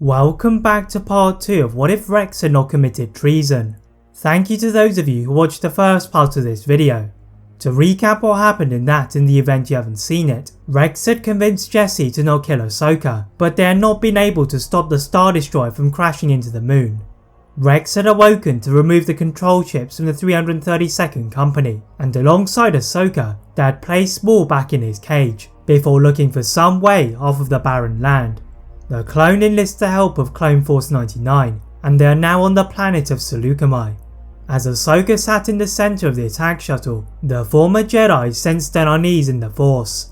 Welcome back to part 2 of What If Rex had not committed treason. Thank you to those of you who watched the first part of this video. To recap what happened in the event you haven't seen it, Rex had convinced Jesse to not kill Ahsoka, but they had not been able to stop the Star Destroyer from crashing into the moon. Rex had awoken to remove the control chips from the 332nd Company, and alongside Ahsoka, they had placed Maul back in his cage, before looking for some way off of the barren land. The clone enlists the help of Clone Force 99, and they are now on the planet of Saleucami. As Ahsoka sat in the centre of the attack shuttle, the former Jedi sensed an unease in the Force.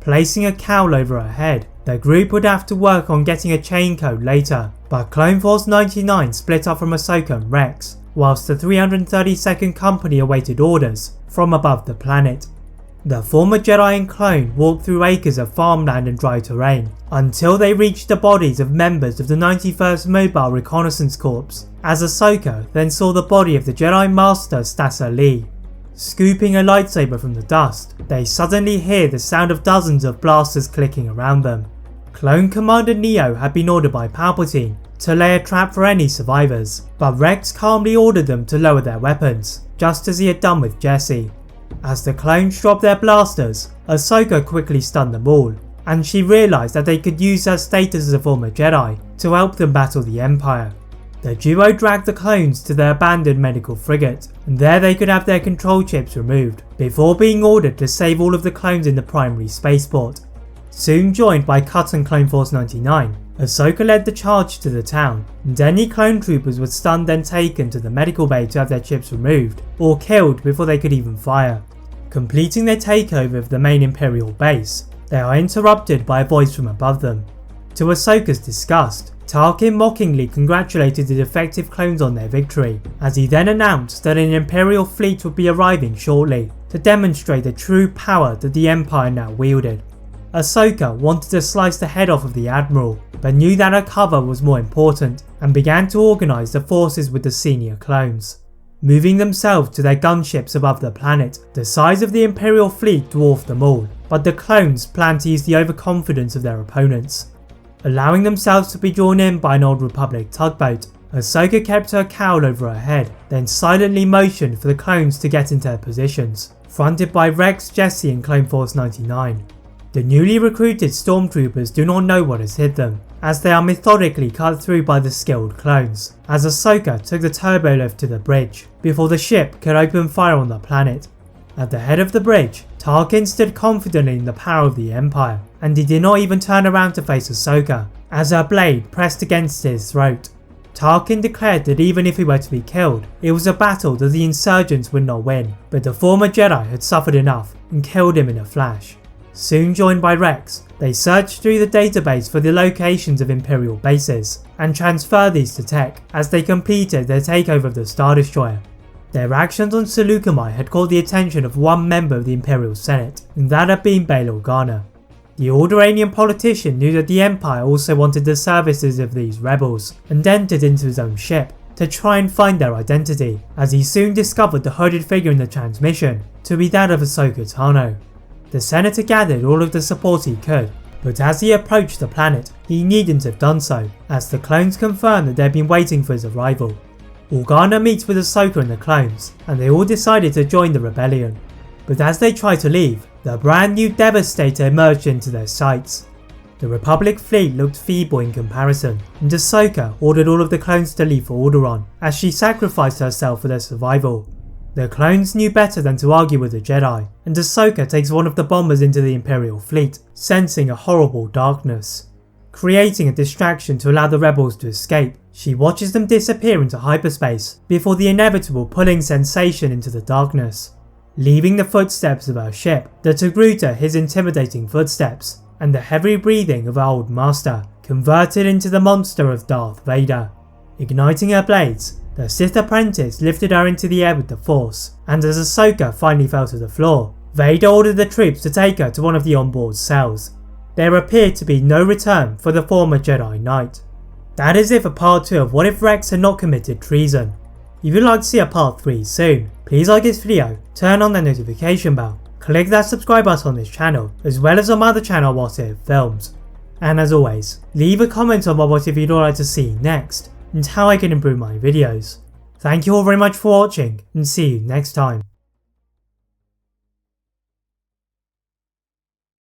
Placing a cowl over her head, the group would have to work on getting a chain code later, but Clone Force 99 split up from Ahsoka and Rex, whilst the 332nd Company awaited orders from above the planet. The former Jedi and clone walked through acres of farmland and dry terrain, until they reached the bodies of members of the 91st Mobile Reconnaissance Corps, as Ahsoka then saw the body of the Jedi Master Stassa Lee. Scooping a lightsaber from the dust, they suddenly hear the sound of dozens of blasters clicking around them. Clone Commander Neo had been ordered by Palpatine to lay a trap for any survivors, but Rex calmly ordered them to lower their weapons, just as he had done with Jesse. As the clones dropped their blasters, Ahsoka quickly stunned them all, and she realised that they could use her status as a former Jedi to help them battle the Empire. The duo dragged the clones to their abandoned medical frigate, and there they could have their control chips removed, before being ordered to save all of the clones in the primary spaceport. Soon joined by Cut and Clone Force 99, Ahsoka led the charge to the town, and any clone troopers were stunned and taken to the medical bay to have their chips removed, or killed before they could even fire. Completing their takeover of the main Imperial base, they are interrupted by a voice from above them. To Ahsoka's disgust, Tarkin mockingly congratulated the defective clones on their victory, as he then announced that an Imperial fleet would be arriving shortly, to demonstrate the true power that the Empire now wielded. Ahsoka wanted to slice the head off of the Admiral, but knew that her cover was more important, and began to organise the forces with the senior clones. Moving themselves to their gunships above the planet, the size of the Imperial fleet dwarfed them all, but the clones planned to use the overconfidence of their opponents. Allowing themselves to be drawn in by an Old Republic tugboat, Ahsoka kept her cowl over her head, then silently motioned for the clones to get into their positions, fronted by Rex, Jesse and Clone Force 99. The newly recruited stormtroopers do not know what has hit them, as they are methodically cut through by the skilled clones, as Ahsoka took the turbo lift to the bridge, before the ship could open fire on the planet. At the head of the bridge, Tarkin stood confidently in the power of the Empire, and he did not even turn around to face Ahsoka, as her blade pressed against his throat. Tarkin declared that even if he were to be killed, it was a battle that the insurgents would not win, but the former Jedi had suffered enough and killed him in a flash. Soon joined by Rex, they searched through the database for the locations of Imperial bases, and transferred these to Tech as they completed their takeover of the Star Destroyer. Their actions on Saleucami had caught the attention of one member of the Imperial Senate, and that had been Bail Organa. The Alderaanian politician knew that the Empire also wanted the services of these rebels, and entered into his own ship to try and find their identity, as he soon discovered the hooded figure in the transmission to be that of Ahsoka Tano. The senator gathered all of the support he could, but as he approached the planet, he needn't have done so, as the clones confirmed that they had been waiting for his arrival. Organa meets with Ahsoka and the clones, and they all decided to join the rebellion. But as they tried to leave, the brand new Devastator emerged into their sights. The Republic fleet looked feeble in comparison, and Ahsoka ordered all of the clones to leave for Alderaan, as she sacrificed herself for their survival. The clones knew better than to argue with the Jedi, and Ahsoka takes one of the bombers into the Imperial fleet, sensing a horrible darkness. Creating a distraction to allow the rebels to escape, she watches them disappear into hyperspace before the inevitable pulling sensation into the darkness. Leaving the footsteps of her ship, the Togruta his intimidating footsteps, and the heavy breathing of her old master, converted into the monster of Darth Vader. Igniting her blades, the Sith apprentice lifted her into the air with the Force, and as Ahsoka finally fell to the floor, Vader ordered the troops to take her to one of the onboard cells. There appeared to be no return for the former Jedi Knight. That is it for part 2 of What If Rex had not committed treason. If you'd like to see a part 3 soon, please like this video, turn on the notification bell, click that subscribe button on this channel, as well as on my other channel What If Films. And as always, leave a comment on what if you'd like to see next, and how I can improve my videos. Thank you all very much for watching, and see you next time.